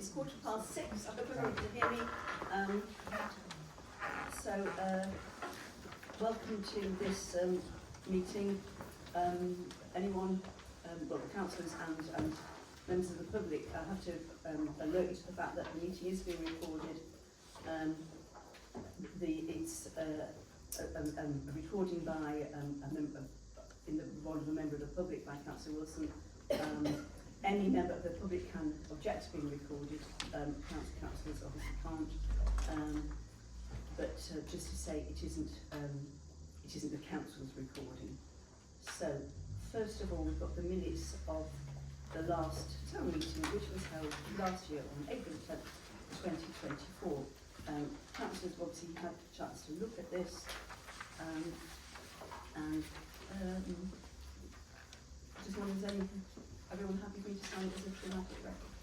it's 6:15. I hope everyone can hear me. Welcome to this meeting. Anyone, well, the councillors and members of the public, I have to alert you to the fact that the meeting is being recorded. It's a recording by a member in the role of a member of the public by Cllr Wilson. Any member of the public can object to being recorded. Councillors obviously can't. But just to say, it isn't the council's recording. So, first of all, we've got the minutes of the last town meeting, which was held last year on April 10th, 2024. Councillors obviously had a chance to look at this, just wondering, is everyone happy for me to sign it as a dramatic record?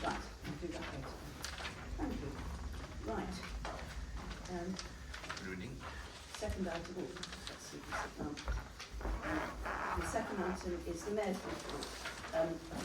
Right, I'll do that later. Thank you. Right. Reading. Second item, let's see, the second item is the Mayor's report. A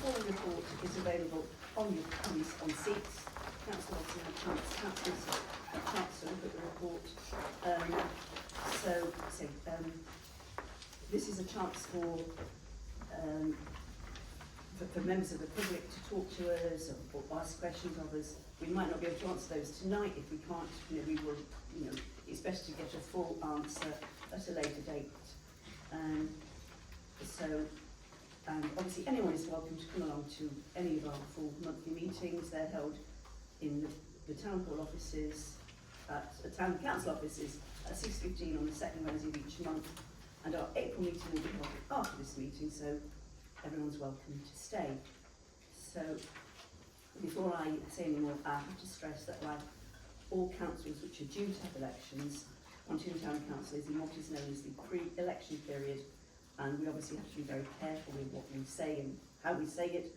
full report is available on your seats. Council obviously had a chance to look at the report. This is a chance for members of the public to talk to us or ask questions of us. We might not be able to answer those tonight. If we can't, we will, it's best to get a full answer at a later date. Obviously anyone is welcome to come along to any of our full monthly meetings. They're held in the town hall offices, town council offices at 6:15 on the second Wednesday of each month. And our April meeting will be held after this meeting, so everyone's welcome to stay. So, before I say any more, I have to stress that like all councils which are due to have elections, Ponteland Town Council is in what is known as the pre-election period, and we obviously have to be very careful with what we say and how we say it.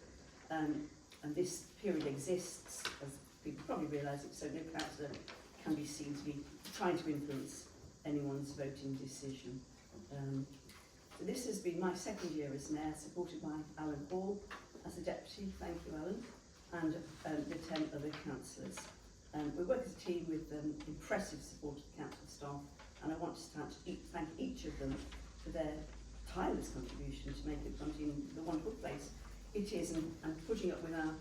And this period exists, as people probably realise, so no councillor can be seen to be trying to influence anyone's voting decision. So this has been my second year as Mayor, supported by Alan Hall as the Deputy, thank you Alan, and the 10 other councillors. We work as a team with impressive support of the council staff, and I want to thank each of them for their tireless contribution to make it Ponteland the wonderful place it is, and putting up with our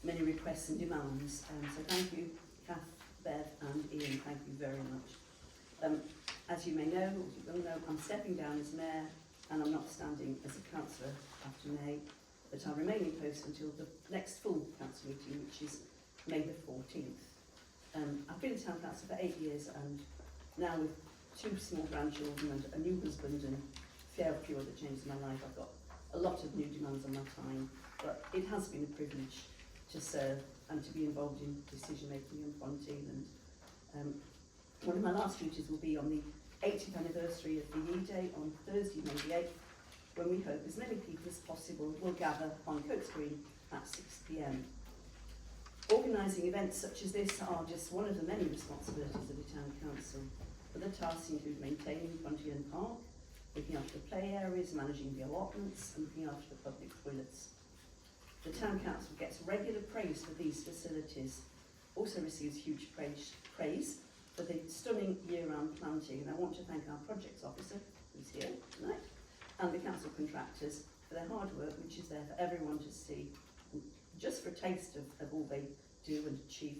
many requests and demands. So thank you, Kath, Bev and Ian, thank you very much. As you may know, or you will know, I'm stepping down as Mayor, and I'm not standing as a councillor after May, but I'll remain in post until the next full council meeting, which is May the 14th. I've been a town councillor for 8 years, and now with 2 small grandchildren and a new husband and a fair few other changes in my life, I've got a lot of new demands on my time, but it has been a privilege to serve and to be involved in decision making in Ponteland. One of my last duties will be on the 80th anniversary of the Day on Thursday, May the 8th, when we hope as many people as possible will gather on Cllr Green at 6 p.m. Organising events such as this are just one of the many responsibilities of the Town Council. Other tasks include maintaining Ponteland Park, looking after the play areas, managing the allotments and looking after the public toilets. The Town Council gets regular praise for these facilities, also receives huge praise for the stunning year-round planting, and I want to thank our projects officer, who's here tonight, and the council contractors for their hard work, which is there for everyone to see. And just for a taste of all they do and achieve,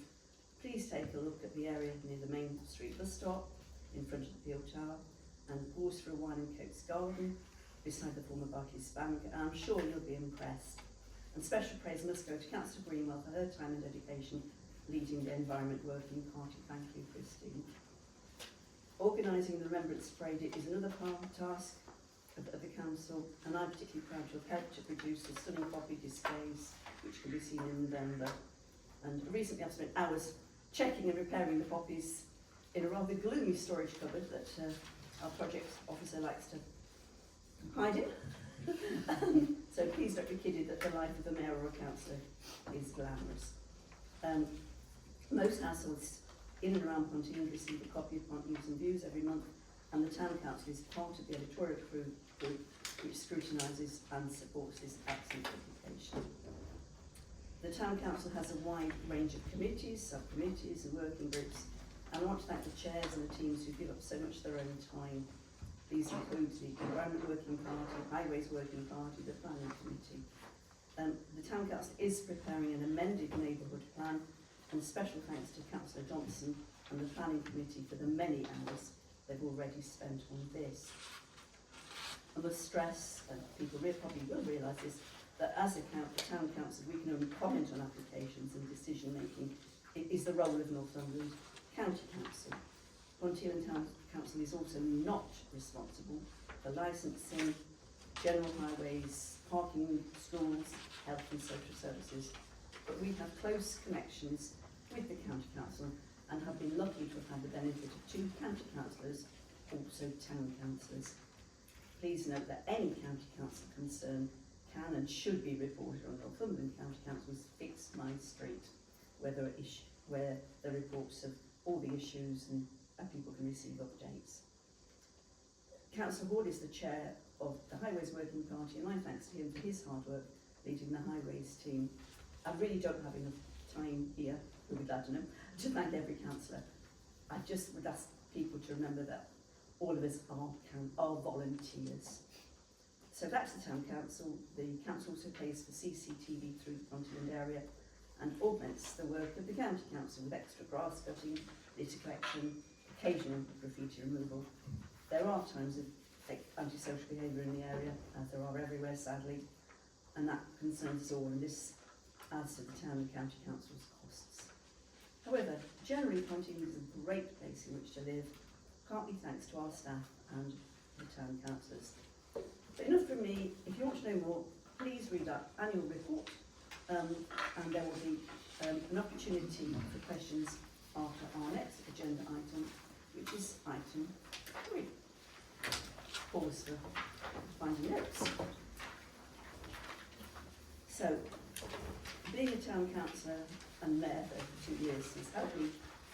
please take a look at the area near the main street bus stop, in front of the Peel Tower, and pause for a wine and Coates garden, beside the former Barclays Bank, and I'm sure you'll be impressed. And special praise must go to Councillor Greenwell for her time and dedication leading the Environment Working Party. Thank you, Christine. Organising the Remembrance Parade is another task of the Council, and I'm particularly proud to have helped to produce the stunning poppy displays, which can be seen in November. And recently I've spent hours checking and repairing the poppies in a rather gloomy storage cupboard that our project officer likes to hide in. So please don't be kidded that the life of a mayor or a councillor is glamorous. Most households in and around Ponteland receive a copy of News and Views every month, and the Town Council is part of the editorial group which scrutinises scrutinises and supports this excellent application. The Town Council has a wide range of committees, subcommittees and working groups, and I want to thank the chairs and the teams who give up so much of their own time. These include the Environment Working Party, Highways Working Party, the Planning Committee. The Town Council is preparing an amended neighbourhood plan, and special thanks to Councillor Johnson and the Planning Committee for the many hours they've already spent on this. I must stress, and people probably will realise this, that as a Town Council we can only comment on applications and decision making. It is the role of Northumberland County Council. Ponteland Town Council is also not responsible for licensing, general highways, parking, schools, health and social services, but we have close connections with the County Council and have been lucky to have had the benefit of 2 county councillors, also town councillors. Please note that any county council concern can and should be reported on Northumberland County Council's Fix My Street, where the reports of all the issues and people can receive updates. Councillor Ward is the chair of the Highways Working Party, and my thanks to him for his hard work leading the Highways team. I really don't have enough time here, we'll be glad to know, to thank every councillor. I just would ask people to remember that all of us are volunteers. So back to the Town Council. The council also pays for CCTV through the Ponteland area and augments the work of the County Council with extra grass cutting, litter collection, occasional graffiti removal. There are times of antisocial behaviour in the area, as there are everywhere sadly, and that concerns us all, and this adds to the town and county council's costs. However, generally Ponteland is a great place in which to live, partly thanks to our staff and the town councillors. But enough from me. If you want to know more, please read our annual report, and there will be an opportunity for questions after our next agenda item, which is item 3. Pause for finding notes. So, being a town councillor and mayor for 2 years has helped me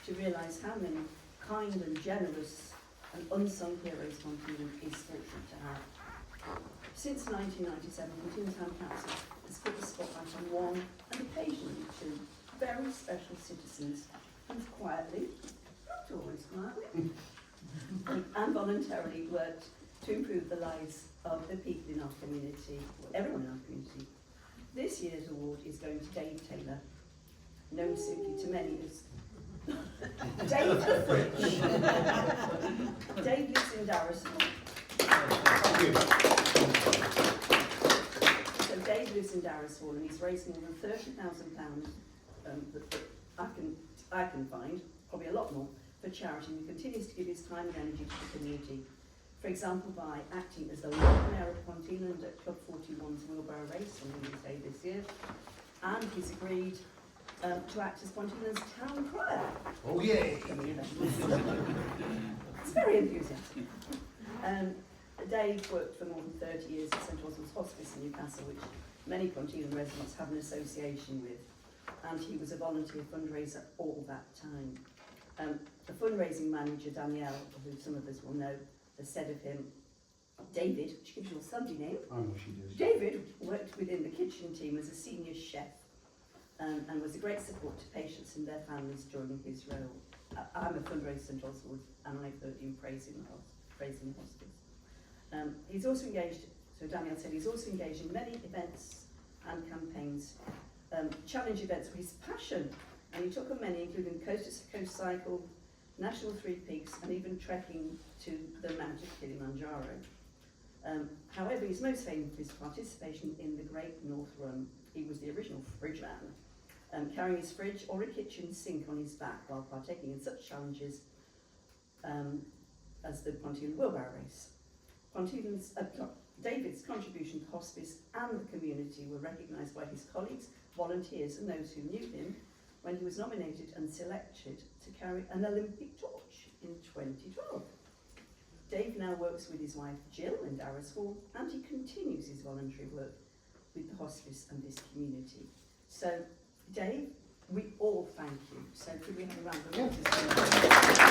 to realise how many kind and generous and unsung heroes Ponteland is fortunate to have. Since 1997, Ponteland Town Council has put the spotlight on one and occasionally 2 very special citizens who've quietly, not always quietly, and voluntarily worked to improve the lives of the people in our community, everyone in our community. This year's award is going to Dave Taylor, known simply to many as Dave the Fridge. Dave lives in Darrasford. So Dave lives in Darrasford and he's raised more than £30,000 that I can find, probably a lot more, for charity, and he continues to give his time and energy to the community. For example, by acting as the Lord Mayor of Ponteland at Club 41's wheelbarrow race on New Year's Day this year, and he's agreed to act as Ponteland's town crier. Oh yay! It's very enthusiastic. Dave worked for more than 30 years at St Oswald's Hospice in Newcastle, which many Ponteland residents have an association with, and he was a volunteer fundraiser all that time. The fundraising manager, Danielle, who some of us will know, has said of him, David, which gives you a Sunday name. I know she does. David worked within the kitchen team as a senior chef and was a great support to patients and their families during his role. I'm a fundraiser at St Oswald's and I've heard him praising the hospice. He's also engaged, so Danielle said, he's also engaged in many events and campaigns, challenge events for his passion, and he took on many, including Coast to Coast Cycle, National Three Peaks, and even trekking to the Mount of Kilimanjaro. However, he's most famous for his participation in the Great North Run. He was the original fridge man, carrying his fridge or a kitchen sink on his back while partaking in such challenges as the Ponteland Wheelbarrow Race. David's contribution to hospice and the community were recognised by his colleagues, volunteers and those who knew him when he was nominated and selected to carry an Olympic torch in 2012. Dave now works with his wife Jill in Darrasford, and he continues his voluntary work with the hospice and this community. So, Dave, we all thank you. So could we have a round of applause?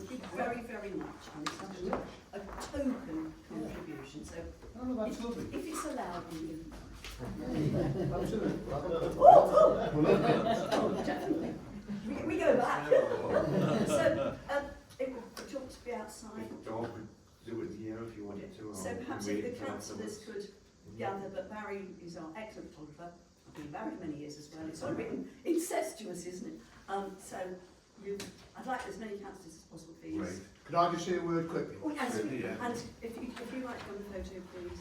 Thank you very, very much. And it's actually a token contribution. So That's lovely. if it's allowed, you Absolutely. definitely. We go back. So it talk to be outside. Don't do it here if you wanted to. So perhaps if the councillors could gather, but Barry is our excellent photographer. I've been married many years as well. It's all written incestuous, isn't it? So I'd like as many councillors as possible, please. Right. Could I just say a word quickly? Oh, yes, Yeah. and if you might go on the photo, please.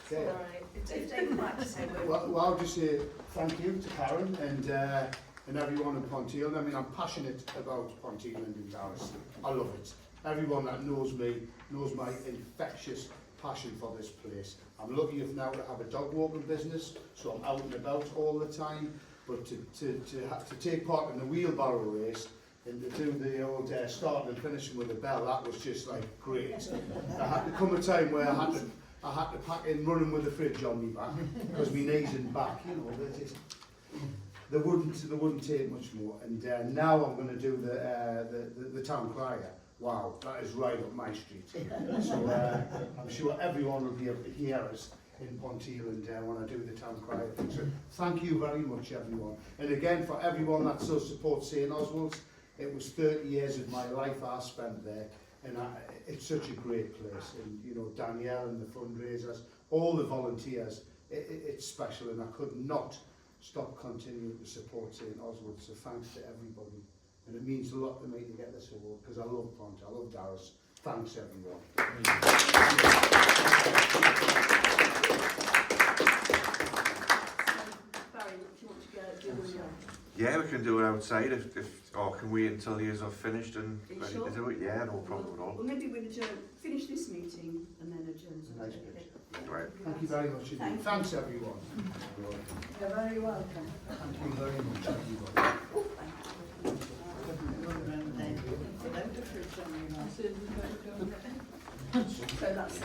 Okay. All right. If Dave would like to say a word. Well, I'll just say thank you to Karen and everyone in Ponteland. I mean, I'm passionate about Ponteland and Garrison. I love it. Everyone that knows me knows my infectious passion for this place. I'm lucky enough now to have a dog walking business, so I'm out and about all the time. But to take part in the wheelbarrow race and to do the old starting and finishing with a bell, that was just like great. There had to come a time where I had to pack in running with the fridge on me back because my knees and back, you know, they wouldn't take much more. And now I'm going to do the town crier. Wow, that is right up my street. So I'm sure everyone will be able to hear us in Ponteland when I do the town crier thing. So thank you very much, everyone. And again, for everyone that so supports St Oswald's, it was 30 years of my life I spent there, and it's such a great place. And you know, Danielle and the fundraisers, all the volunteers, it's special, and I could not stop continuing to support St Oswald's. So thanks to everybody. And it means a lot to me to get this award because I love Pont, I love Darras. Thanks everyone. Barry, if you want to go, do Yeah, we can do it outside or can we until you are finished and Are you ready sure? to do it? Yeah, no problem at all. Well, maybe we'll finish this meeting and then adjourn. It's a nice picture. Right. Thank you very much indeed. Thanks everyone. You're very welcome. Thank you very much everybody. So that's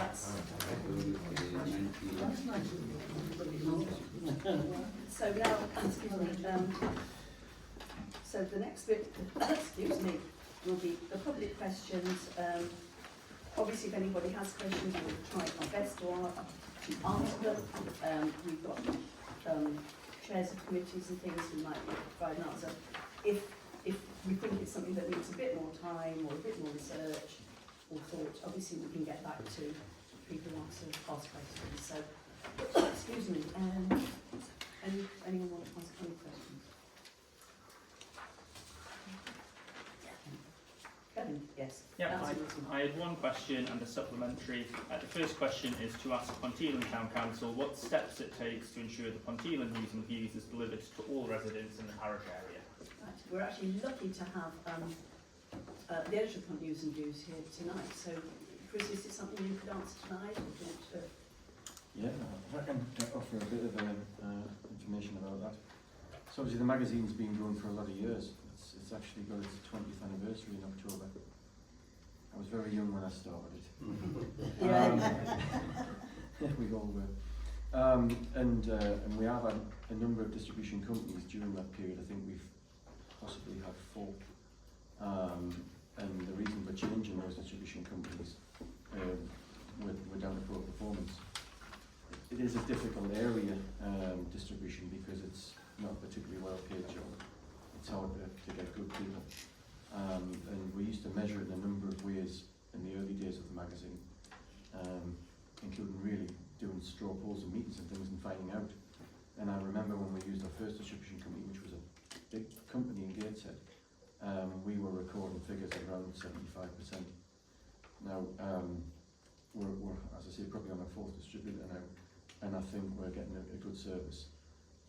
so now, excuse me, so the next bit, excuse me, will be the public questions. Obviously if anybody has questions, we'll try our best to answer them. We've got chairs of committees and things who might provide an answer. If we think it's something that needs a bit more time or a bit more research or thought, obviously we can get back to people who want to ask questions. So, excuse me, anyone want to ask any questions? Kevin, yes. Yeah, Councillor I had one question and a supplementary. The first question is to ask Ponteland Town Council what steps it takes to ensure the Ponteland News and Views is delivered to all residents in the parish area. Right. We're actually lucky to have the editor of News and Views here tonight. So, Chris, is it something you could answer tonight? Or do you want to? Yeah, if I can offer a bit of information about that. So obviously the magazine's been going for a lot of years. It's actually got its 20th anniversary in October. I was very young when I started it. We all were. And we have had a number of distribution companies during that period. I think we've possibly had 4. And the reason for changing those distribution companies were down to poor performance. It is a difficult area, distribution, because it's not a particularly well paid job. It's hard to get good people. And we used to measure it in a number of ways in the early days of the magazine, including really doing straw polls and meetings and things and finding out. And I remember when we used our first distribution company, which was a big company in Gateshead, we were recording figures at around 75%. Now, we're, as I say, probably on our 4th distributor now, and I think we're getting a good service.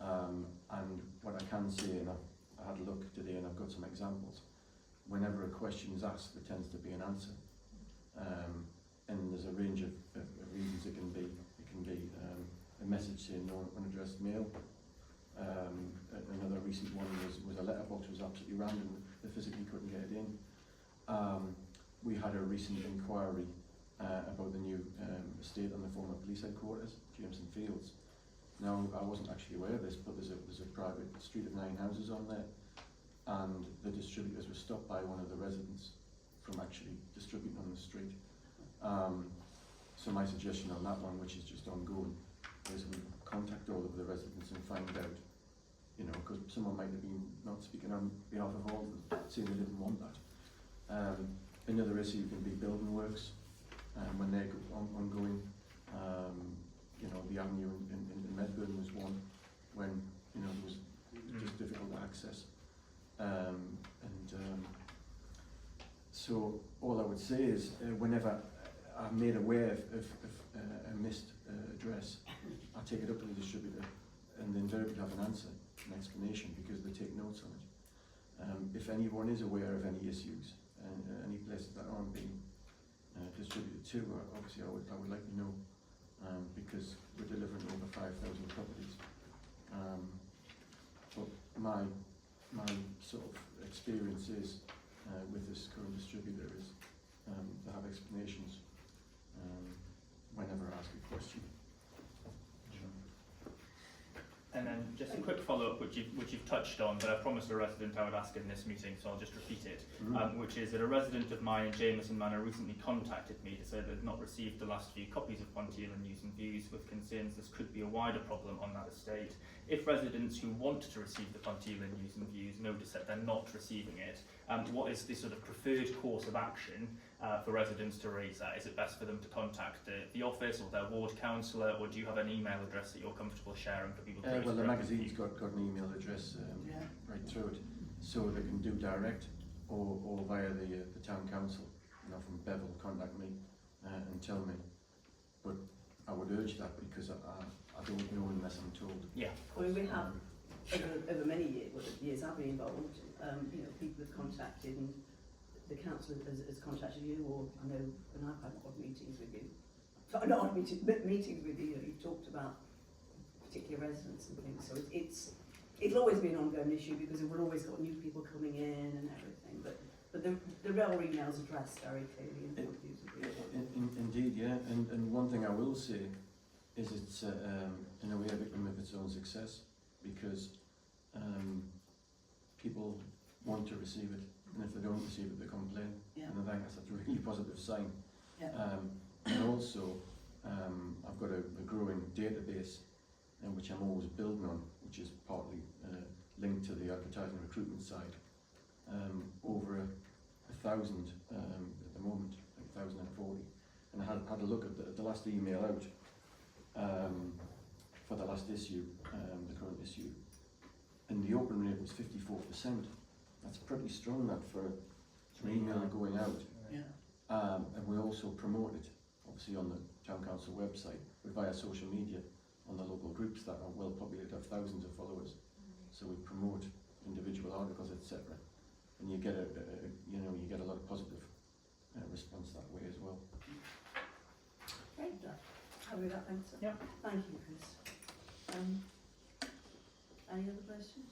And what I can say, and I had a look today and I've got some examples, whenever a question is asked, there tends to be an answer. And there's a range of reasons it can be. It can be a message saying no unaddressed mail. Another recent one was a letterbox was absolutely random. They physically couldn't get it in. We had a recent inquiry about the new estate on the former police headquarters, Jameson Fields. Now, I wasn't actually aware of this, but there's a private street of 9 houses on there, and the distributors were stopped by one of the residents from actually distributing on the street. So my suggestion on that one, which is just ongoing, is we contact all of the residents and find out, you know, because someone might have been not speaking on behalf of all of them, saying they didn't want that. Another issue can be building works, when they're ongoing. You know, the avenue in Medburn was one when, you know, it was just difficult to access. So all I would say is, whenever I'm made aware of a missed address, I take it up to the distributor, and they invariably have an answer, an explanation, because they take notes on it. If anyone is aware of any issues and any places that aren't being distributed to, obviously I would like to know, because we're delivering over 5,000 properties. But my sort of experience is with this current distributor is to have explanations whenever I ask a question. And then just a quick follow-up, which you've touched on, but I promised a resident I would ask in this meeting, so I'll just repeat it. Which is that a resident of mine in Jameson Manor recently contacted me to say they've not received the last few copies of Ponteland News and Views, with concerns this could be a wider problem on that estate. If residents who want to receive the Ponteland News and Views notice that they're not receiving it, what is the sort of preferred course of action for residents to raise that? Is it best for them to contact the office or their ward councillor, or do you have an email address that you're comfortable sharing for people to Well, the magazine's got an email address right through it, so they can do direct or via the town council. You know, from Bevel, contact me and tell me. But I would urge that, because I don't know unless I'm told. Yeah. I mean, we have over many years I've been involved. You know, people have contacted, and the council has contacted you, or I know when I've had odd meetings with you. Not odd meetings, but meetings with you. You've talked about particular residents and things. So it'll always be an ongoing issue, because we've always got new people coming in and everything. But the real email's addressed very clearly and Indeed, yeah. And one thing I will say is it's in a way a victim of its own success, because people want to receive it, and if they don't receive it, they complain. Yeah. And I think that's a really positive sign. Yeah. And also, I've got a growing database, which I'm always building on, which is partly linked to the advertising recruitment side. Over 1,000 at the moment, 1,040. And I had a look at the last email out for the last issue, the current issue, and the open rate was 54%. That's pretty strong, that, for an email going out. Yeah. And we also promote it, obviously, on the town council website, but via social media, on the local groups that are well populated, have thousands of followers. So we promote individual articles, etc. And you get you get a lot of positive response that way as well. Great. Happy with that, thanks. Yeah. Thank you, Chris. Any other questions?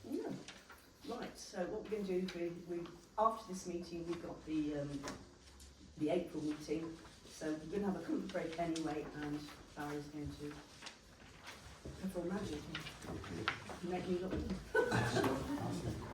No. Right. So what we're going to do is we after this meeting we've got the April meeting. So we're going to have a comfort break anyway, and Barry's going to perform magic. Make me look.